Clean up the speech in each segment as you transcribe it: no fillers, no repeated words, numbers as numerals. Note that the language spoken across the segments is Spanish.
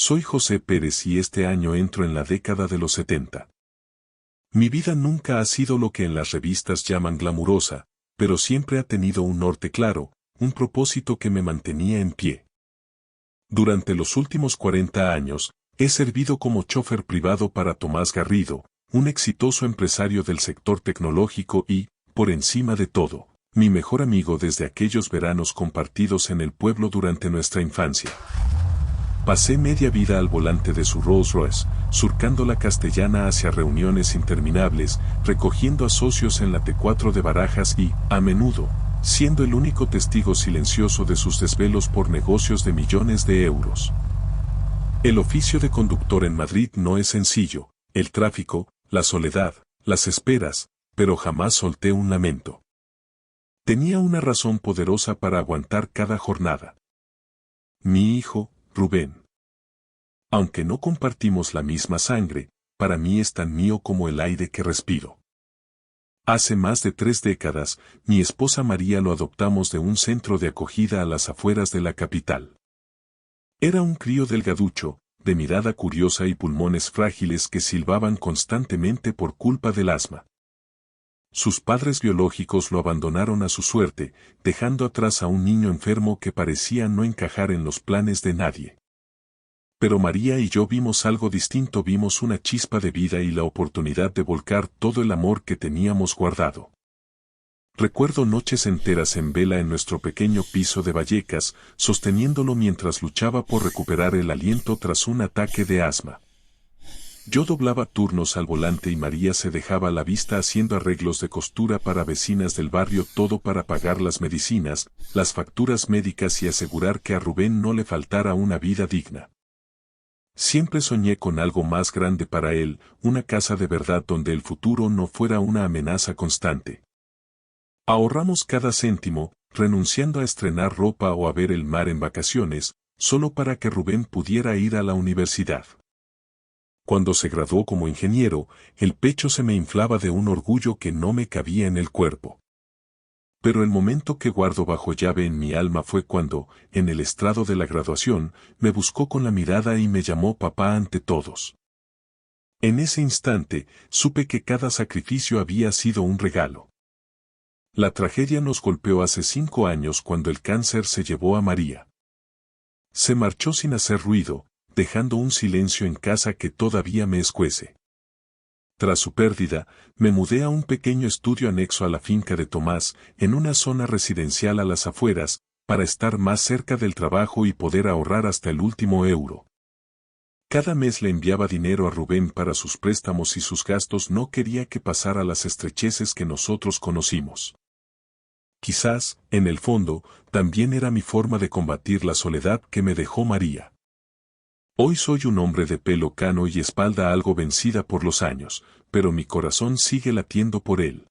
Soy José Pérez y este año entro en la década de los 70. Mi vida nunca ha sido lo que en las revistas llaman glamurosa, pero siempre ha tenido un norte claro, un propósito que me mantenía en pie. Durante los últimos 40 años, he servido como chofer privado para Tomás Garrido, un exitoso empresario del sector tecnológico y, por encima de todo, mi mejor amigo desde aquellos veranos compartidos en el pueblo durante nuestra infancia. Pasé media vida al volante de su Rolls Royce, surcando la Castellana hacia reuniones interminables, recogiendo a socios en la T4 de Barajas y, a menudo, siendo el único testigo silencioso de sus desvelos por negocios de millones de euros. El oficio de conductor en Madrid no es sencillo, el tráfico, la soledad, las esperas, pero jamás solté un lamento. Tenía una razón poderosa para aguantar cada jornada. Mi hijo, Rubén. Aunque no compartimos la misma sangre, para mí es tan mío como el aire que respiro. Hace más de 3 décadas, mi esposa María lo adoptamos de un centro de acogida a las afueras de la capital. Era un crío delgaducho, de mirada curiosa y pulmones frágiles que silbaban constantemente por culpa del asma. Sus padres biológicos lo abandonaron a su suerte, dejando atrás a un niño enfermo que parecía no encajar en los planes de nadie. Pero María y yo vimos algo distinto, vimos una chispa de vida y la oportunidad de volcar todo el amor que teníamos guardado. Recuerdo noches enteras en vela en nuestro pequeño piso de Vallecas, sosteniéndolo mientras luchaba por recuperar el aliento tras un ataque de asma. Yo doblaba turnos al volante y María se dejaba la vista haciendo arreglos de costura para vecinas del barrio, todo para pagar las medicinas, las facturas médicas y asegurar que a Rubén no le faltara una vida digna. Siempre soñé con algo más grande para él, una casa de verdad donde el futuro no fuera una amenaza constante. Ahorramos cada céntimo, renunciando a estrenar ropa o a ver el mar en vacaciones, solo para que Rubén pudiera ir a la universidad. Cuando se graduó como ingeniero, el pecho se me inflaba de un orgullo que no me cabía en el cuerpo. Pero el momento que guardo bajo llave en mi alma fue cuando, en el estrado de la graduación, me buscó con la mirada y me llamó papá ante todos. En ese instante, supe que cada sacrificio había sido un regalo. La tragedia nos golpeó hace 5 años cuando el cáncer se llevó a María. Se marchó sin hacer ruido, dejando un silencio en casa que todavía me escuece. Tras su pérdida, me mudé a un pequeño estudio anexo a la finca de Tomás, en una zona residencial a las afueras, para estar más cerca del trabajo y poder ahorrar hasta el último euro. Cada mes le enviaba dinero a Rubén para sus préstamos y sus gastos, no quería que pasara las estrecheces que nosotros conocimos. Quizás, en el fondo, también era mi forma de combatir la soledad que me dejó María. Hoy soy un hombre de pelo cano y espalda algo vencida por los años, pero mi corazón sigue latiendo por él.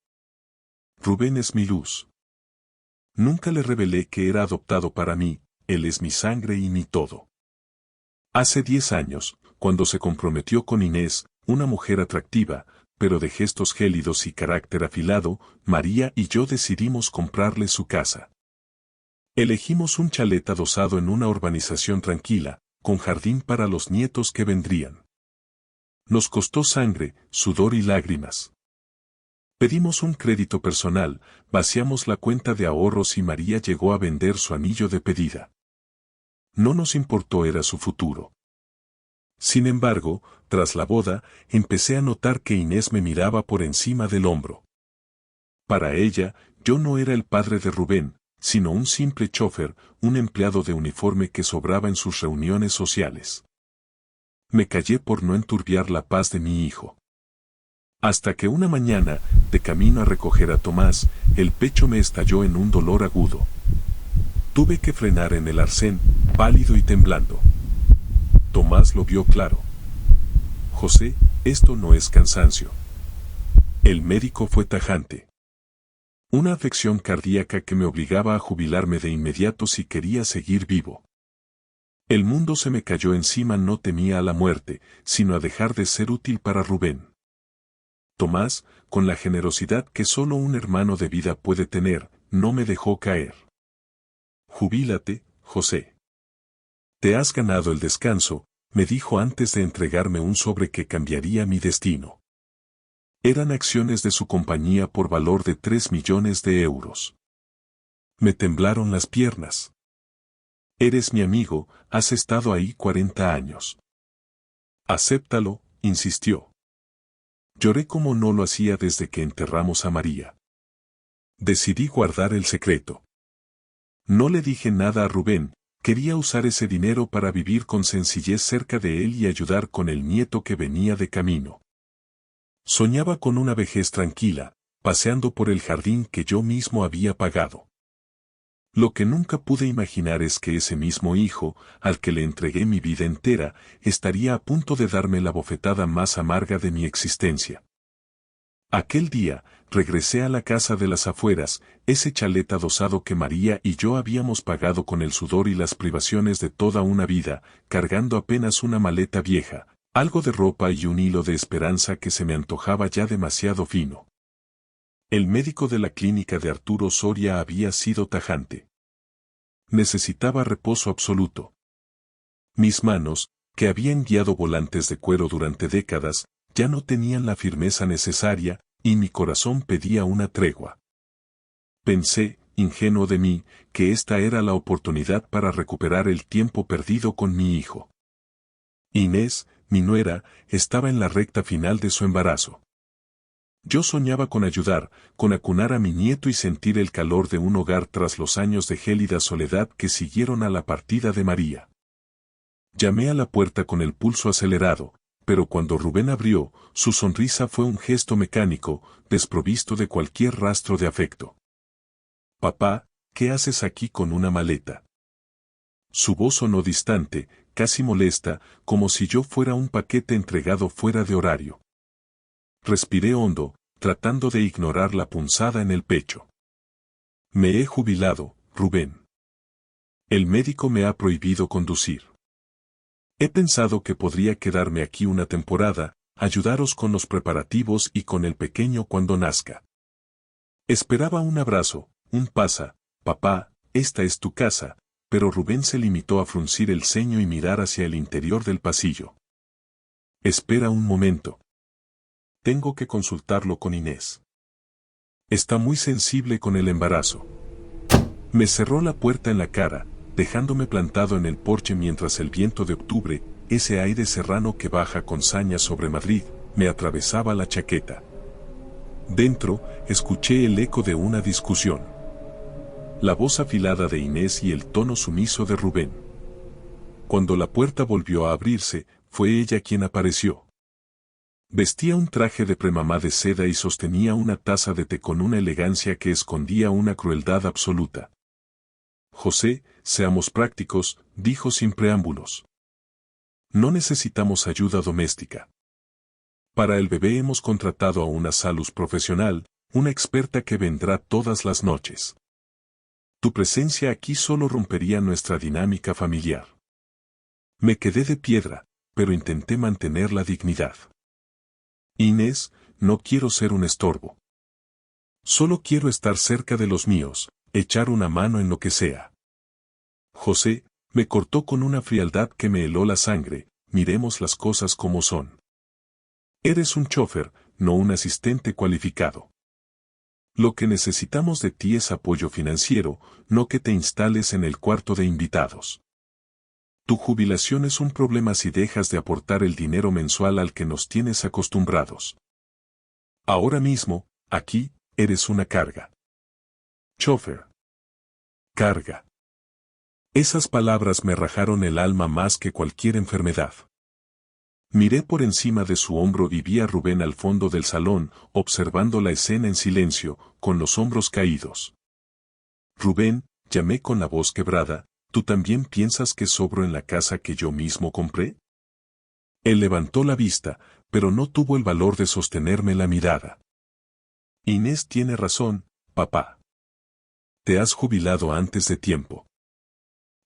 Rubén es mi luz. Nunca le revelé que era adoptado para mí, él es mi sangre y mi todo. Hace 10 años, cuando se comprometió con Inés, una mujer atractiva, pero de gestos gélidos y carácter afilado, María y yo decidimos comprarle su casa. Elegimos un chalet adosado en una urbanización tranquila, con jardín para los nietos que vendrían. Nos costó sangre, sudor y lágrimas. Pedimos un crédito personal, vaciamos la cuenta de ahorros y María llegó a vender su anillo de pedida. No nos importó, era su futuro. Sin embargo, tras la boda, empecé a notar que Inés me miraba por encima del hombro. Para ella, yo no era el padre de Rubén, sino un simple chofer, un empleado de uniforme que sobraba en sus reuniones sociales. Me callé por no enturbiar la paz de mi hijo. Hasta que una mañana, de camino a recoger a Tomás, el pecho me estalló en un dolor agudo. Tuve que frenar en el arcén, pálido y temblando. Tomás lo vio claro. José, esto no es cansancio. El médico fue tajante. Una afección cardíaca que me obligaba a jubilarme de inmediato si quería seguir vivo. El mundo se me cayó encima, no temía a la muerte, sino a dejar de ser útil para Rubén. Tomás, con la generosidad que solo un hermano de vida puede tener, no me dejó caer. Jubílate, José. Te has ganado el descanso, me dijo antes de entregarme un sobre que cambiaría mi destino. Eran acciones de su compañía por valor de 3 millones de euros. Me temblaron las piernas. Eres mi amigo, has estado ahí 40 años. Acéptalo, insistió. Lloré como no lo hacía desde que enterramos a María. Decidí guardar el secreto. No le dije nada a Rubén, quería usar ese dinero para vivir con sencillez cerca de él y ayudar con el nieto que venía de camino. Soñaba con una vejez tranquila, paseando por el jardín que yo mismo había pagado. Lo que nunca pude imaginar es que ese mismo hijo, al que le entregué mi vida entera, estaría a punto de darme la bofetada más amarga de mi existencia. Aquel día, regresé a la casa de las afueras, ese chalet adosado que María y yo habíamos pagado con el sudor y las privaciones de toda una vida, cargando apenas una maleta vieja, algo de ropa y un hilo de esperanza que se me antojaba ya demasiado fino. El médico de la clínica de Arturo Soria había sido tajante. Necesitaba reposo absoluto. Mis manos, que habían guiado volantes de cuero durante décadas, ya no tenían la firmeza necesaria, y mi corazón pedía una tregua. Pensé, ingenuo de mí, que esta era la oportunidad para recuperar el tiempo perdido con mi hijo. Inés, mi nuera, estaba en la recta final de su embarazo. Yo soñaba con ayudar, con acunar a mi nieto y sentir el calor de un hogar tras los años de gélida soledad que siguieron a la partida de María. Llamé a la puerta con el pulso acelerado, pero cuando Rubén abrió, su sonrisa fue un gesto mecánico, desprovisto de cualquier rastro de afecto. «Papá, ¿qué haces aquí con una maleta?» Su voz sonó distante, casi molesta, como si yo fuera un paquete entregado fuera de horario. Respiré hondo, tratando de ignorar la punzada en el pecho. Me he jubilado, Rubén. El médico me ha prohibido conducir. He pensado que podría quedarme aquí una temporada, ayudaros con los preparativos y con el pequeño cuando nazca. Esperaba un abrazo, un pasa, papá, esta es tu casa, pero Rubén se limitó a fruncir el ceño y mirar hacia el interior del pasillo. Espera un momento. Tengo que consultarlo con Inés. Está muy sensible con el embarazo. Me cerró la puerta en la cara, dejándome plantado en el porche mientras el viento de octubre, ese aire serrano que baja con saña sobre Madrid, me atravesaba la chaqueta. Dentro, escuché el eco de una discusión. La voz afilada de Inés y el tono sumiso de Rubén. Cuando la puerta volvió a abrirse, fue ella quien apareció. Vestía un traje de premamá de seda y sostenía una taza de té con una elegancia que escondía una crueldad absoluta. José, seamos prácticos, dijo sin preámbulos. No necesitamos ayuda doméstica. Para el bebé hemos contratado a una salus profesional, una experta que vendrá todas las noches. Tu presencia aquí solo rompería nuestra dinámica familiar. Me quedé de piedra, pero intenté mantener la dignidad. Inés, no quiero ser un estorbo. Solo quiero estar cerca de los míos, echar una mano en lo que sea. José, me cortó con una frialdad que me heló la sangre, miremos las cosas como son. Eres un chofer, no un asistente cualificado. Lo que necesitamos de ti es apoyo financiero, no que te instales en el cuarto de invitados. Tu jubilación es un problema si dejas de aportar el dinero mensual al que nos tienes acostumbrados. Ahora mismo, aquí, eres una carga. Chofer. Carga. Esas palabras me rajaron el alma más que cualquier enfermedad. Miré por encima de su hombro y vi a Rubén al fondo del salón, observando la escena en silencio, con los hombros caídos. Rubén, llamé con la voz quebrada, ¿tú también piensas que sobro en la casa que yo mismo compré? Él levantó la vista, pero no tuvo el valor de sostenerme la mirada. Inés tiene razón, papá. Te has jubilado antes de tiempo.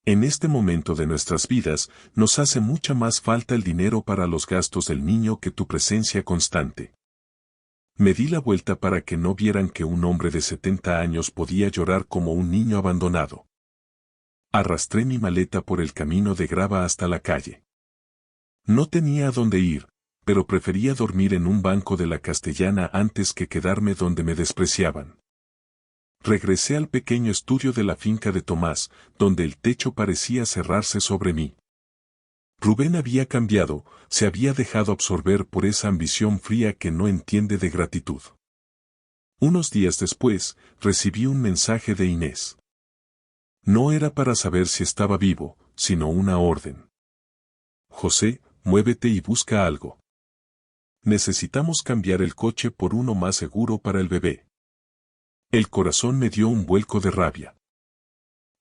En este momento de nuestras vidas, nos hace mucha más falta el dinero para los gastos del niño que tu presencia constante. Me di la vuelta para que no vieran que un hombre de 70 años podía llorar como un niño abandonado. Arrastré mi maleta por el camino de grava hasta la calle. No tenía a dónde ir, pero prefería dormir en un banco de la Castellana antes que quedarme donde me despreciaban. Regresé al pequeño estudio de la finca de Tomás, donde el techo parecía cerrarse sobre mí. Rubén había cambiado, se había dejado absorber por esa ambición fría que no entiende de gratitud. Unos días después, recibí un mensaje de Inés. No era para saber si estaba vivo, sino una orden. José, muévete y busca algo. Necesitamos cambiar el coche por uno más seguro para el bebé. El corazón me dio un vuelco de rabia.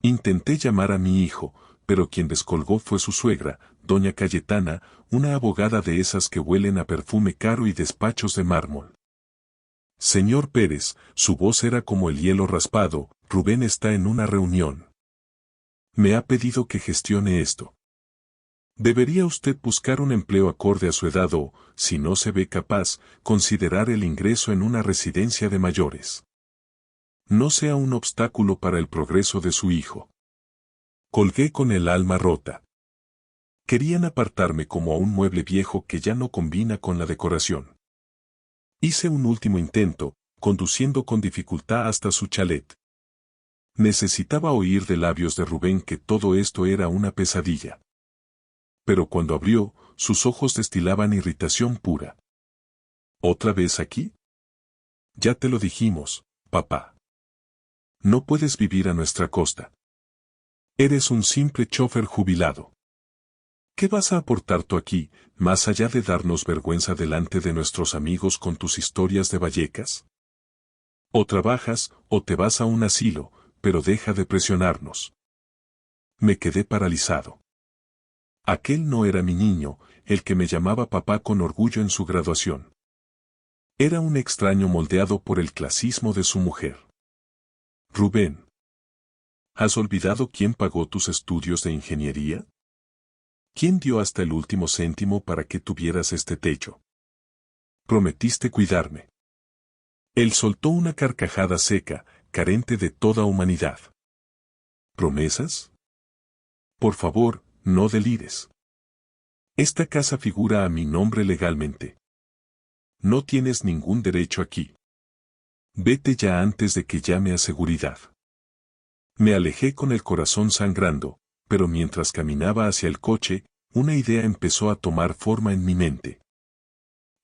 Intenté llamar a mi hijo, pero quien descolgó fue su suegra, doña Cayetana, una abogada de esas que huelen a perfume caro y despachos de mármol. Señor Pérez, su voz era como el hielo raspado, Rubén está en una reunión. Me ha pedido que gestione esto. Debería usted buscar un empleo acorde a su edad o, si no se ve capaz, considerar el ingreso en una residencia de mayores. No sea un obstáculo para el progreso de su hijo. Colgué con el alma rota. Querían apartarme como a un mueble viejo que ya no combina con la decoración. Hice un último intento, conduciendo con dificultad hasta su chalet. Necesitaba oír de labios de Rubén que todo esto era una pesadilla. Pero cuando abrió, sus ojos destilaban irritación pura. ¿Otra vez aquí? Ya te lo dijimos, papá. No puedes vivir a nuestra costa. Eres un simple chofer jubilado. ¿Qué vas a aportar tú aquí, más allá de darnos vergüenza delante de nuestros amigos con tus historias de Vallecas? O trabajas, o te vas a un asilo, pero deja de presionarnos. Me quedé paralizado. Aquel no era mi niño, el que me llamaba papá con orgullo en su graduación. Era un extraño moldeado por el clasismo de su mujer. Rubén. ¿Has olvidado quién pagó tus estudios de ingeniería? ¿Quién dio hasta el último céntimo para que tuvieras este techo? Prometiste cuidarme. Él soltó una carcajada seca, carente de toda humanidad. ¿Promesas? Por favor, no delires. Esta casa figura a mi nombre legalmente. No tienes ningún derecho aquí. Vete ya antes de que llame a seguridad. Me alejé con el corazón sangrando, pero mientras caminaba hacia el coche, una idea empezó a tomar forma en mi mente.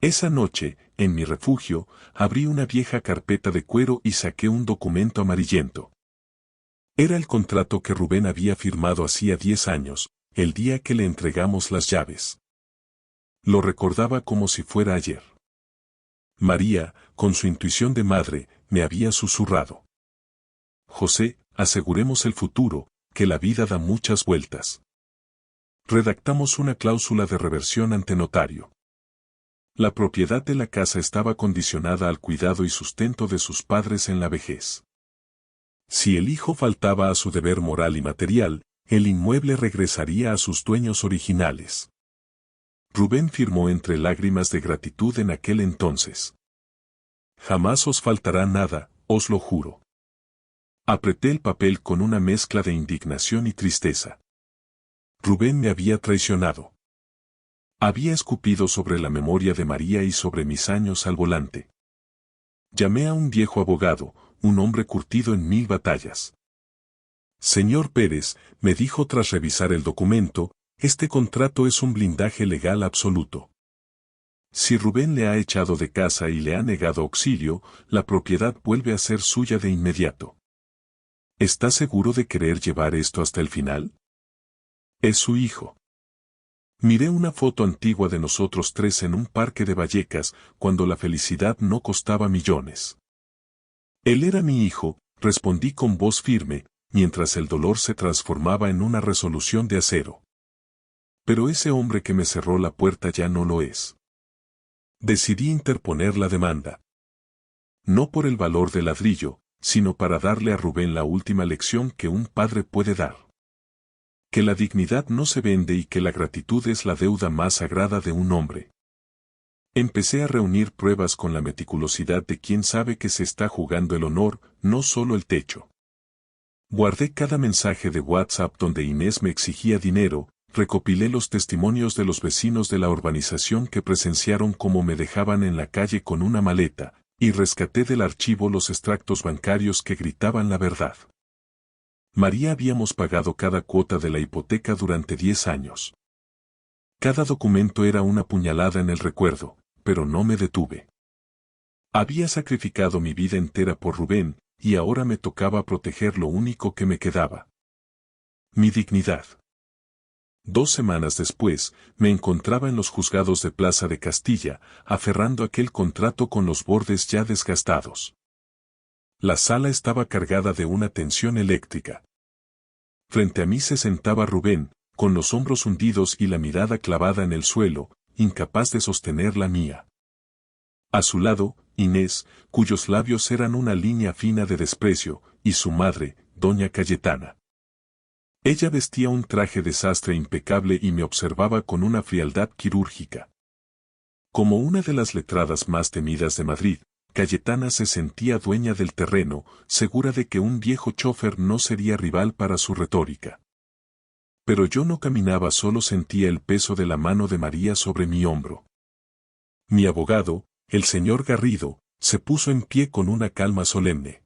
Esa noche, en mi refugio, abrí una vieja carpeta de cuero y saqué un documento amarillento. Era el contrato que Rubén había firmado hacía 10 años, el día que le entregamos las llaves. Lo recordaba como si fuera ayer. María, con su intuición de madre, me había susurrado. José, aseguremos el futuro, que la vida da muchas vueltas. Redactamos una cláusula de reversión ante notario. La propiedad de la casa estaba condicionada al cuidado y sustento de sus padres en la vejez. Si el hijo faltaba a su deber moral y material, el inmueble regresaría a sus dueños originales. Rubén firmó entre lágrimas de gratitud en aquel entonces. Jamás os faltará nada, os lo juro. Apreté el papel con una mezcla de indignación y tristeza. Rubén me había traicionado. Había escupido sobre la memoria de María y sobre mis años al volante. Llamé a un viejo abogado, un hombre curtido en 1000 batallas. Señor Pérez, me dijo tras revisar el documento, este contrato es un blindaje legal absoluto. Si Rubén le ha echado de casa y le ha negado auxilio, la propiedad vuelve a ser suya de inmediato. ¿Está seguro de querer llevar esto hasta el final? Es su hijo. Miré una foto antigua de nosotros tres en un parque de Vallecas, cuando la felicidad no costaba millones. Él era mi hijo, respondí con voz firme, mientras el dolor se transformaba en una resolución de acero. Pero ese hombre que me cerró la puerta ya no lo es. Decidí interponer la demanda. No por el valor del ladrillo, sino para darle a Rubén la última lección que un padre puede dar. Que la dignidad no se vende y que la gratitud es la deuda más sagrada de un hombre. Empecé a reunir pruebas con la meticulosidad de quien sabe que se está jugando el honor, no solo el techo. Guardé cada mensaje de WhatsApp donde Inés me exigía dinero, recopilé los testimonios de los vecinos de la urbanización que presenciaron cómo me dejaban en la calle con una maleta, y rescaté del archivo los extractos bancarios que gritaban la verdad. María habíamos pagado cada cuota de la hipoteca durante 10 años. Cada documento era una puñalada en el recuerdo, pero no me detuve. Había sacrificado mi vida entera por Rubén, y ahora me tocaba proteger lo único que me quedaba. Mi dignidad. 2 semanas después, me encontraba en los juzgados de Plaza de Castilla, aferrando aquel contrato con los bordes ya desgastados. La sala estaba cargada de una tensión eléctrica. Frente a mí se sentaba Rubén, con los hombros hundidos y la mirada clavada en el suelo, incapaz de sostener la mía. A su lado, Inés, cuyos labios eran una línea fina de desprecio, y su madre, doña Cayetana. Ella vestía un traje de sastre impecable y me observaba con una frialdad quirúrgica. Como una de las letradas más temidas de Madrid, Cayetana se sentía dueña del terreno, segura de que un viejo chófer no sería rival para su retórica. Pero yo no caminaba, solo sentía el peso de la mano de María sobre mi hombro. Mi abogado, el señor Garrido, se puso en pie con una calma solemne.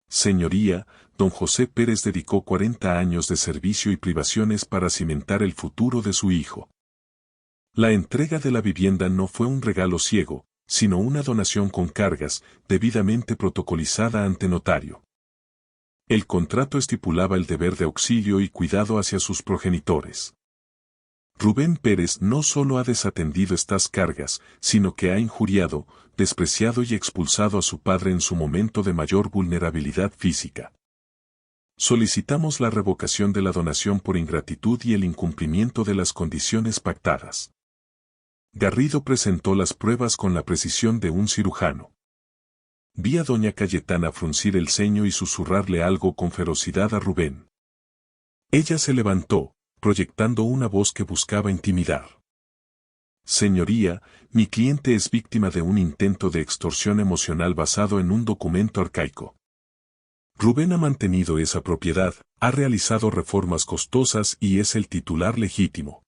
Señoría, don José Pérez dedicó 40 años de servicio y privaciones para cimentar el futuro de su hijo. La entrega de la vivienda no fue un regalo ciego, sino una donación con cargas, debidamente protocolizada ante notario. El contrato estipulaba el deber de auxilio y cuidado hacia sus progenitores. Rubén Pérez no solo ha desatendido estas cargas, sino que ha injuriado, despreciado y expulsado a su padre en su momento de mayor vulnerabilidad física. Solicitamos la revocación de la donación por ingratitud y el incumplimiento de las condiciones pactadas. Garrido presentó las pruebas con la precisión de un cirujano. Vi a doña Cayetana fruncir el ceño y susurrarle algo con ferocidad a Rubén. Ella se levantó, proyectando una voz que buscaba intimidar. Señoría, mi cliente es víctima de un intento de extorsión emocional basado en un documento arcaico. Rubén ha mantenido esa propiedad, ha realizado reformas costosas y es el titular legítimo.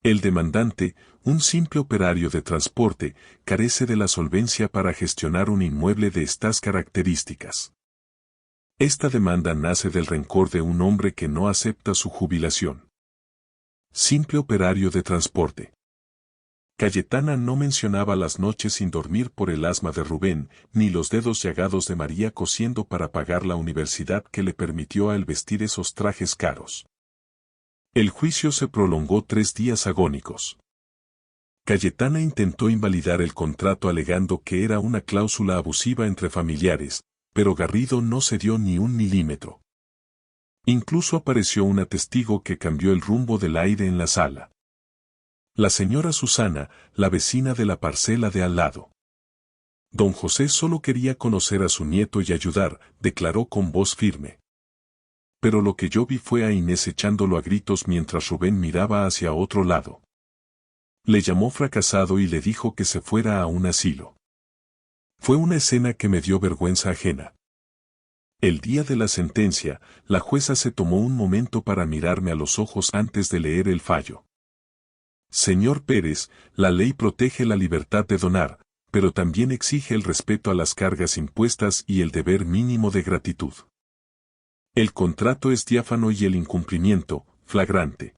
El demandante, un simple operario de transporte, carece de la solvencia para gestionar un inmueble de estas características. Esta demanda nace del rencor de un hombre que no acepta su jubilación. Simple operario de transporte. Cayetana no mencionaba las noches sin dormir por el asma de Rubén, ni los dedos llagados de María cosiendo para pagar la universidad que le permitió a él vestir esos trajes caros. El juicio se prolongó 3 días agónicos. Cayetana intentó invalidar el contrato alegando que era una cláusula abusiva entre familiares, pero Garrido no cedió ni un milímetro. Incluso apareció una testigo que cambió el rumbo del aire en la sala. La señora Susana, la vecina de la parcela de al lado. Don José solo quería conocer a su nieto y ayudar, declaró con voz firme. Pero lo que yo vi fue a Inés echándolo a gritos mientras Rubén miraba hacia otro lado. Le llamó fracasado y le dijo que se fuera a un asilo. Fue una escena que me dio vergüenza ajena. El día de la sentencia, la jueza se tomó un momento para mirarme a los ojos antes de leer el fallo. Señor Pérez, la ley protege la libertad de donar, pero también exige el respeto a las cargas impuestas y el deber mínimo de gratitud. El contrato es diáfano y el incumplimiento, flagrante.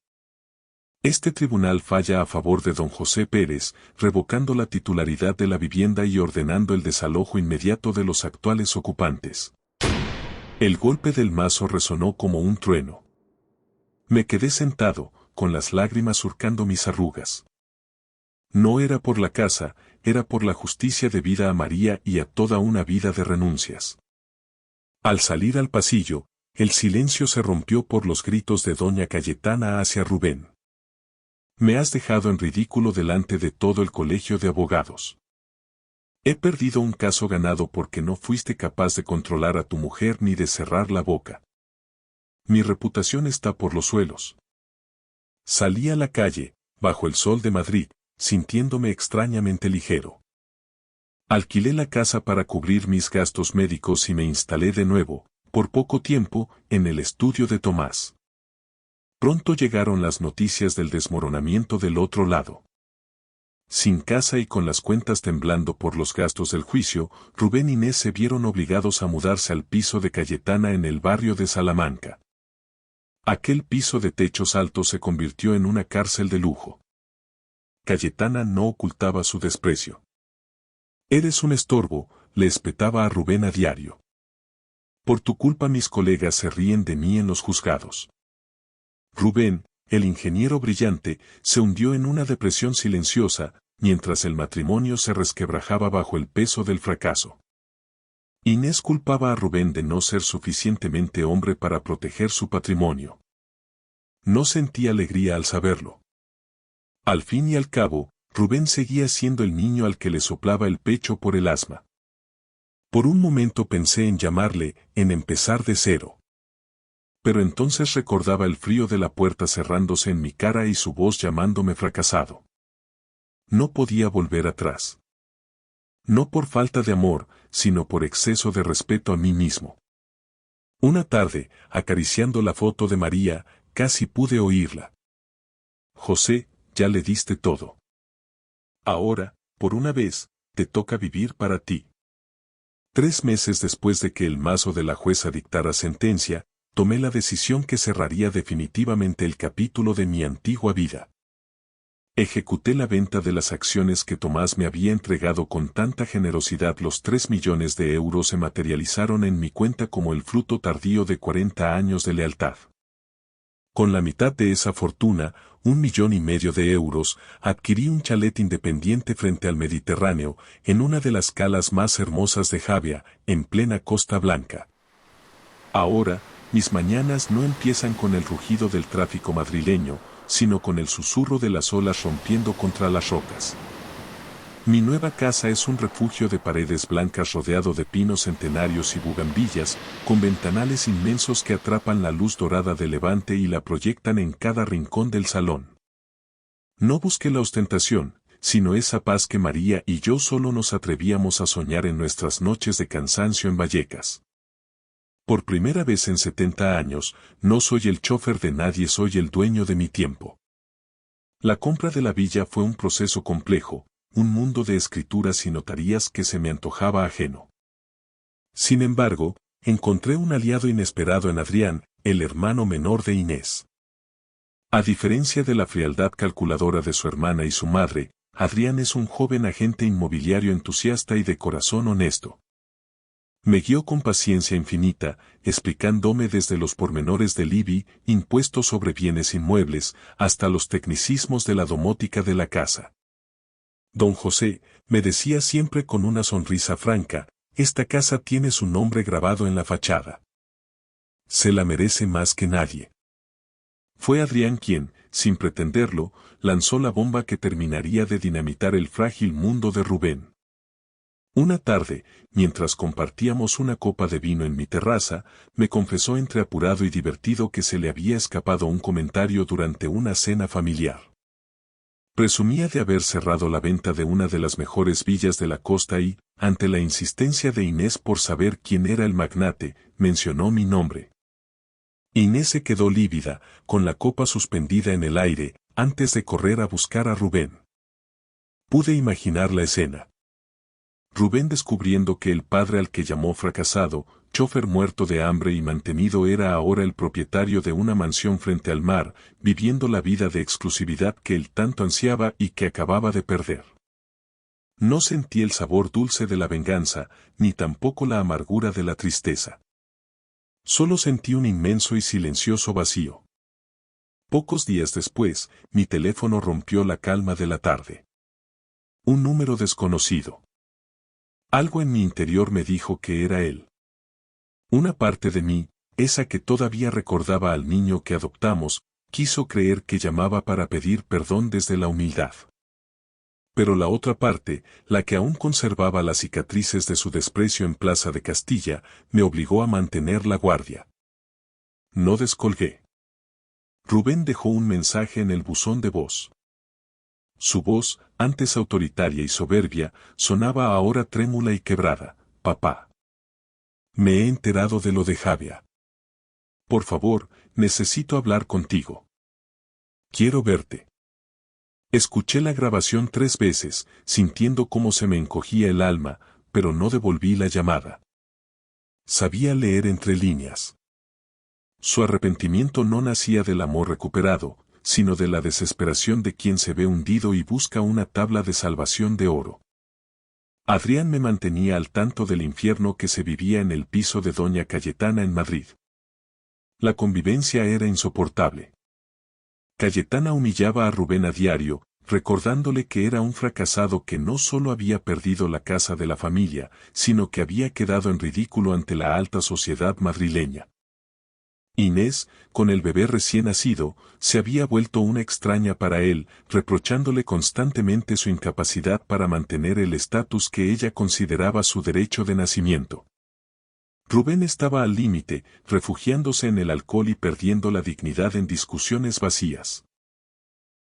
Este tribunal falla a favor de don José Pérez, revocando la titularidad de la vivienda y ordenando el desalojo inmediato de los actuales ocupantes. El golpe del mazo resonó como un trueno. Me quedé sentado, con las lágrimas surcando mis arrugas. No era por la casa, era por la justicia debida a María y a toda una vida de renuncias. Al salir al pasillo, el silencio se rompió por los gritos de doña Cayetana hacia Rubén. Me has dejado en ridículo delante de todo el colegio de abogados. He perdido un caso ganado porque no fuiste capaz de controlar a tu mujer ni de cerrar la boca. Mi reputación está por los suelos. Salí a la calle, bajo el sol de Madrid, sintiéndome extrañamente ligero. Alquilé la casa para cubrir mis gastos médicos y me instalé de nuevo, por poco tiempo, en el estudio de Tomás. Pronto llegaron las noticias del desmoronamiento del otro lado. Sin casa y con las cuentas temblando por los gastos del juicio, Rubén e Inés se vieron obligados a mudarse al piso de Cayetana en el barrio de Salamanca. Aquel piso de techos altos se convirtió en una cárcel de lujo. Cayetana no ocultaba su desprecio. «Eres un estorbo», le espetaba a Rubén a diario. «Por tu culpa mis colegas se ríen de mí en los juzgados». Rubén, el ingeniero brillante, se hundió en una depresión silenciosa, mientras el matrimonio se resquebrajaba bajo el peso del fracaso. Inés culpaba a Rubén de no ser suficientemente hombre para proteger su patrimonio. No sentía alegría al saberlo. Al fin y al cabo, Rubén seguía siendo el niño al que le soplaba el pecho por el asma. Por un momento pensé en llamarle, en empezar de cero. Pero entonces recordaba el frío de la puerta cerrándose en mi cara y su voz llamándome fracasado. No podía volver atrás. No por falta de amor, sino por exceso de respeto a mí mismo. Una tarde, acariciando la foto de María, casi pude oírla. «José, ya le diste todo. Ahora, por una vez, te toca vivir para ti». 3 meses después de que el mazo de la jueza dictara sentencia, tomé la decisión que cerraría definitivamente el capítulo de mi antigua vida. Ejecuté la venta de las acciones que Tomás me había entregado con tanta generosidad. Los 3 millones de euros se materializaron en mi cuenta como el fruto tardío de 40 años de lealtad. Con la mitad de esa fortuna, 1,5 millones de euros, adquirí un chalet independiente frente al Mediterráneo, en una de las calas más hermosas de Javia, en plena Costa Blanca. Ahora, mis mañanas no empiezan con el rugido del tráfico madrileño, sino con el susurro de las olas rompiendo contra las rocas. Mi nueva casa es un refugio de paredes blancas rodeado de pinos centenarios y bugambillas, con ventanales inmensos que atrapan la luz dorada del levante y la proyectan en cada rincón del salón. No busqué la ostentación, sino esa paz que María y yo solo nos atrevíamos a soñar en nuestras noches de cansancio en Vallecas. Por primera vez en 70 años, no soy el chofer de nadie, soy el dueño de mi tiempo. La compra de la villa fue un proceso complejo, un mundo de escrituras y notarías que se me antojaba ajeno. Sin embargo, encontré un aliado inesperado en Adrián, el hermano menor de Inés. A diferencia de la frialdad calculadora de su hermana y su madre, Adrián es un joven agente inmobiliario entusiasta y de corazón honesto. Me guió con paciencia infinita, explicándome desde los pormenores del IBI, impuesto sobre bienes inmuebles, hasta los tecnicismos de la domótica de la casa. Don José, me decía siempre con una sonrisa franca, esta casa tiene su nombre grabado en la fachada. Se la merece más que nadie. Fue Adrián quien, sin pretenderlo, lanzó la bomba que terminaría de dinamitar el frágil mundo de Rubén. Una tarde, mientras compartíamos una copa de vino en mi terraza, me confesó entre apurado y divertido que se le había escapado un comentario durante una cena familiar. Presumía de haber cerrado la venta de una de las mejores villas de la costa y, ante la insistencia de Inés por saber quién era el magnate, mencionó mi nombre. Inés se quedó lívida, con la copa suspendida en el aire, antes de correr a buscar a Rubén. Pude imaginar la escena. Rubén descubriendo que el padre al que llamó fracasado, chofer muerto de hambre y mantenido era ahora el propietario de una mansión frente al mar, viviendo la vida de exclusividad que él tanto ansiaba y que acababa de perder. No sentí el sabor dulce de la venganza, ni tampoco la amargura de la tristeza. Solo sentí un inmenso y silencioso vacío. Pocos días después, mi teléfono rompió la calma de la tarde. Un número desconocido. Algo en mi interior me dijo que era él. Una parte de mí, esa que todavía recordaba al niño que adoptamos, quiso creer que llamaba para pedir perdón desde la humildad. Pero la otra parte, la que aún conservaba las cicatrices de su desprecio en Plaza de Castilla, me obligó a mantener la guardia. No descolgué. Rubén dejó un mensaje en el buzón de voz. Su voz, antes autoritaria y soberbia, sonaba ahora trémula y quebrada. Papá. Me he enterado de lo de Javia. Por favor, necesito hablar contigo. Quiero verte. Escuché la grabación 3 veces, sintiendo cómo se me encogía el alma, pero no devolví la llamada. Sabía leer entre líneas. Su arrepentimiento no nacía del amor recuperado, sino de la desesperación de quien se ve hundido y busca una tabla de salvación de oro. Adrián me mantenía al tanto del infierno que se vivía en el piso de doña Cayetana en Madrid. La convivencia era insoportable. Cayetana humillaba a Rubén a diario, recordándole que era un fracasado que no solo había perdido la casa de la familia, sino que había quedado en ridículo ante la alta sociedad madrileña. Inés, con el bebé recién nacido, se había vuelto una extraña para él, reprochándole constantemente su incapacidad para mantener el estatus que ella consideraba su derecho de nacimiento. Rubén estaba al límite, refugiándose en el alcohol y perdiendo la dignidad en discusiones vacías.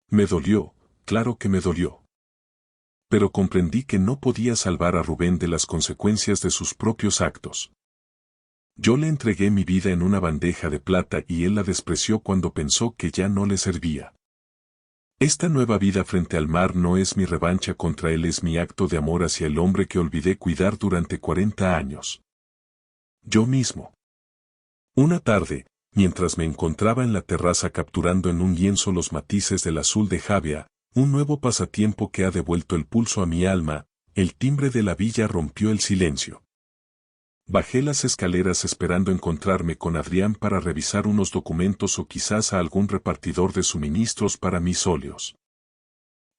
Me dolió, claro que me dolió. Pero comprendí que no podía salvar a Rubén de las consecuencias de sus propios actos. Yo le entregué mi vida en una bandeja de plata y él la despreció cuando pensó que ya no le servía. Esta nueva vida frente al mar no es mi revancha contra él, es mi acto de amor hacia el hombre que olvidé cuidar durante 40 años. Yo mismo. Una tarde, mientras me encontraba en la terraza capturando en un lienzo los matices del azul de Javia, un nuevo pasatiempo que ha devuelto el pulso a mi alma, el timbre de la villa rompió el silencio. Bajé las escaleras esperando encontrarme con Adrián para revisar unos documentos o quizás a algún repartidor de suministros para mis óleos.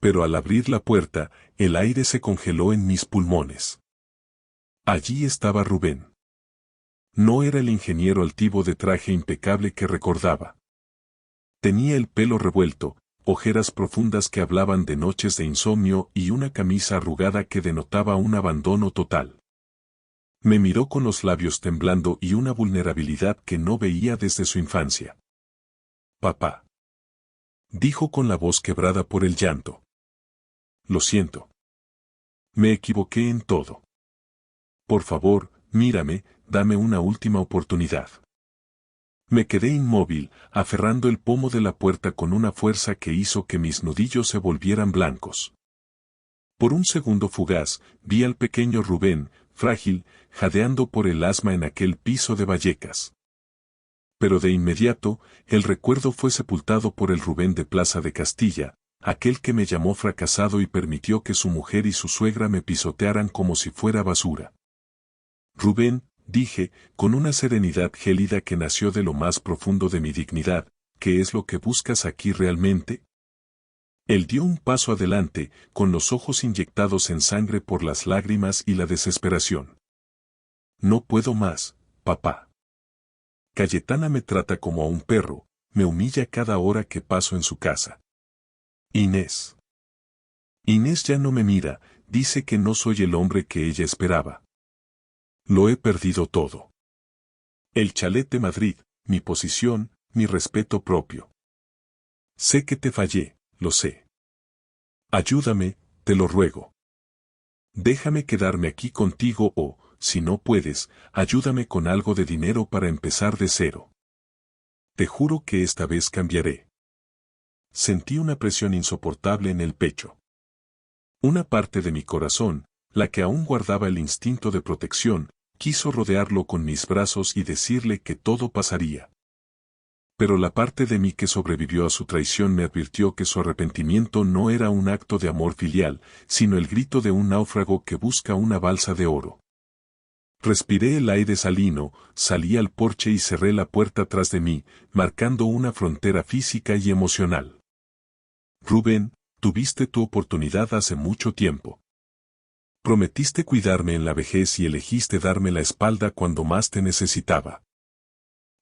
Pero al abrir la puerta, el aire se congeló en mis pulmones. Allí estaba Rubén. No era el ingeniero altivo de traje impecable que recordaba. Tenía el pelo revuelto, ojeras profundas que hablaban de noches de insomnio y una camisa arrugada que denotaba un abandono total. Me miró con los labios temblando y una vulnerabilidad que no veía desde su infancia. Papá. Dijo con la voz quebrada por el llanto. Lo siento. Me equivoqué en todo. Por favor, mírame, dame una última oportunidad. Me quedé inmóvil, aferrando el pomo de la puerta con una fuerza que hizo que mis nudillos se volvieran blancos. Por un segundo fugaz, vi al pequeño Rubén, frágil, jadeando por el asma en aquel piso de Vallecas. Pero de inmediato, el recuerdo fue sepultado por el Rubén de Plaza de Castilla, aquel que me llamó fracasado y permitió que su mujer y su suegra me pisotearan como si fuera basura. Rubén, dije, con una serenidad gélida que nació de lo más profundo de mi dignidad, ¿qué es lo que buscas aquí realmente? Él dio un paso adelante, con los ojos inyectados en sangre por las lágrimas y la desesperación. No puedo más, papá. Cayetana me trata como a un perro, me humilla cada hora que paso en su casa. Inés. Inés ya no me mira, dice que no soy el hombre que ella esperaba. Lo he perdido todo. El chalet de Madrid, mi posición, mi respeto propio. Sé que te fallé, lo sé. Ayúdame, te lo ruego. Déjame quedarme aquí contigo o, si no puedes, ayúdame con algo de dinero para empezar de cero. Te juro que esta vez cambiaré. Sentí una presión insoportable en el pecho. Una parte de mi corazón, la que aún guardaba el instinto de protección, quiso rodearlo con mis brazos y decirle que todo pasaría. Pero la parte de mí que sobrevivió a su traición me advirtió que su arrepentimiento no era un acto de amor filial, sino el grito de un náufrago que busca una balsa de oro. Respiré el aire salino, salí al porche y cerré la puerta tras de mí, marcando una frontera física y emocional. Rubén, tuviste tu oportunidad hace mucho tiempo. Prometiste cuidarme en la vejez y elegiste darme la espalda cuando más te necesitaba.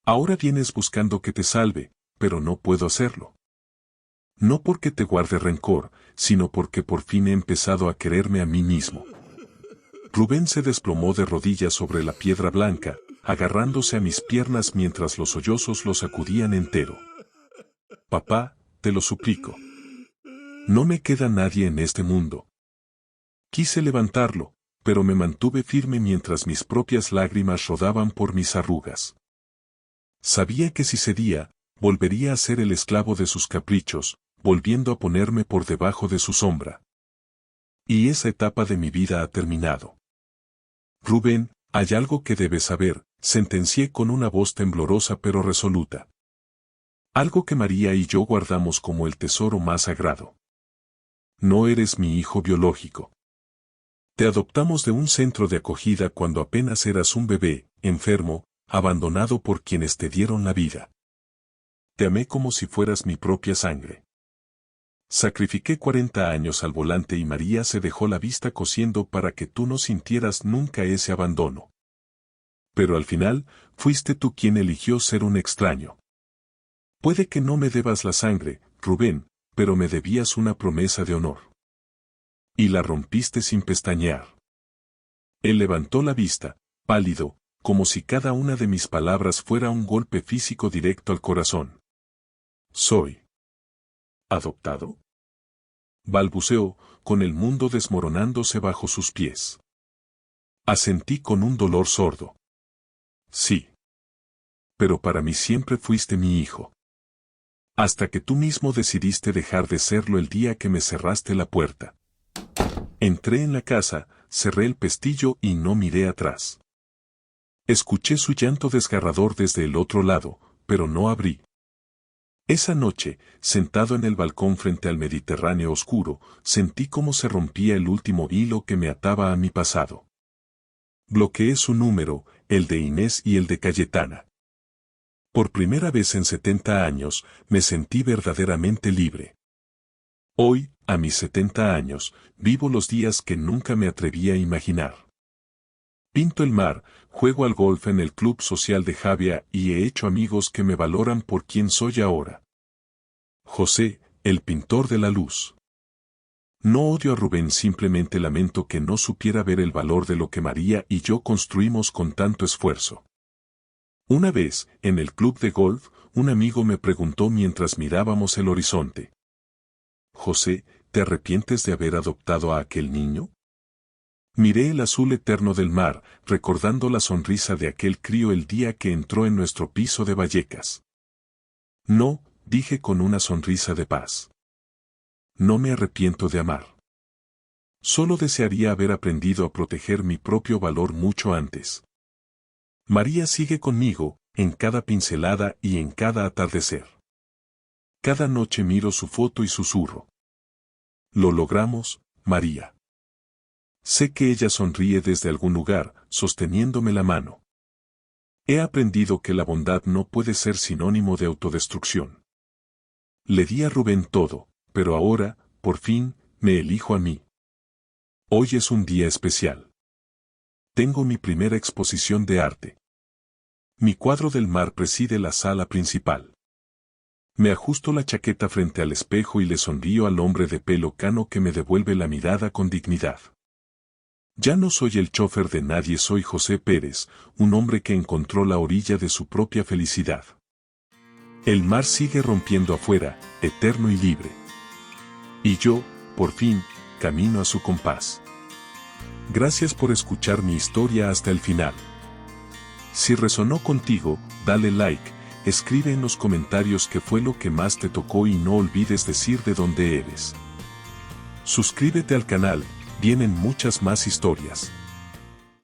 Ahora vienes buscando que te salve, pero no puedo hacerlo. No porque te guarde rencor, sino porque por fin he empezado a quererme a mí mismo. Rubén se desplomó de rodillas sobre la piedra blanca, agarrándose a mis piernas mientras los sollozos lo sacudían entero. Papá, te lo suplico. No me queda nadie en este mundo. Quise levantarlo, pero me mantuve firme mientras mis propias lágrimas rodaban por mis arrugas. Sabía que si cedía, volvería a ser el esclavo de sus caprichos, volviendo a ponerme por debajo de su sombra. Y esa etapa de mi vida ha terminado. Rubén, hay algo que debes saber, sentencié con una voz temblorosa pero resoluta. Algo que María y yo guardamos como el tesoro más sagrado. No eres mi hijo biológico. Te adoptamos de un centro de acogida cuando apenas eras un bebé, enfermo, abandonado por quienes te dieron la vida. Te amé como si fueras mi propia sangre. Sacrifiqué 40 años al volante y María se dejó la vista cosiendo para que tú no sintieras nunca ese abandono. Pero al final, fuiste tú quien eligió ser un extraño. Puede que no me debas la sangre, Rubén, pero me debías una promesa de honor. Y la rompiste sin pestañear. Él levantó la vista, pálido, como si cada una de mis palabras fuera un golpe físico directo al corazón. Soy ¿adoptado? Balbuceó, con el mundo desmoronándose bajo sus pies. Asentí con un dolor sordo. Sí. Pero para mí siempre fuiste mi hijo. Hasta que tú mismo decidiste dejar de serlo el día que me cerraste la puerta. Entré en la casa, cerré el pestillo y no miré atrás. Escuché su llanto desgarrador desde el otro lado, pero no abrí. Esa noche, sentado en el balcón frente al Mediterráneo oscuro, sentí cómo se rompía el último hilo que me ataba a mi pasado. Bloqueé su número, el de Inés y el de Cayetana. Por primera vez en 70 años, me sentí verdaderamente libre. Hoy, a mis 70 años, vivo los días que nunca me atreví a imaginar. Pinto el mar, juego al golf en el club social de Javia y he hecho amigos que me valoran por quien soy ahora. José, el pintor de la luz. No odio a Rubén, simplemente lamento que no supiera ver el valor de lo que María y yo construimos con tanto esfuerzo. Una vez, en el club de golf, un amigo me preguntó mientras mirábamos el horizonte. José, ¿te arrepientes de haber adoptado a aquel niño? Miré el azul eterno del mar, recordando la sonrisa de aquel crío el día que entró en nuestro piso de Vallecas. No, dije con una sonrisa de paz. No me arrepiento de amar. Solo desearía haber aprendido a proteger mi propio valor mucho antes. María sigue conmigo, en cada pincelada y en cada atardecer. Cada noche miro su foto y susurro. Lo logramos, María. Sé que ella sonríe desde algún lugar, sosteniéndome la mano. He aprendido que la bondad no puede ser sinónimo de autodestrucción. Le di a Rubén todo, pero ahora, por fin, me elijo a mí. Hoy es un día especial. Tengo mi primera exposición de arte. Mi cuadro del mar preside la sala principal. Me ajusto la chaqueta frente al espejo y le sonrío al hombre de pelo cano que me devuelve la mirada con dignidad. Ya no soy el chofer de nadie, soy José Pérez, un hombre que encontró la orilla de su propia felicidad. El mar sigue rompiendo afuera, eterno y libre. Y yo, por fin, camino a su compás. Gracias por escuchar mi historia hasta el final. Si resonó contigo, dale like, escribe en los comentarios qué fue lo que más te tocó y no olvides decir de dónde eres. Suscríbete al canal, vienen muchas más historias.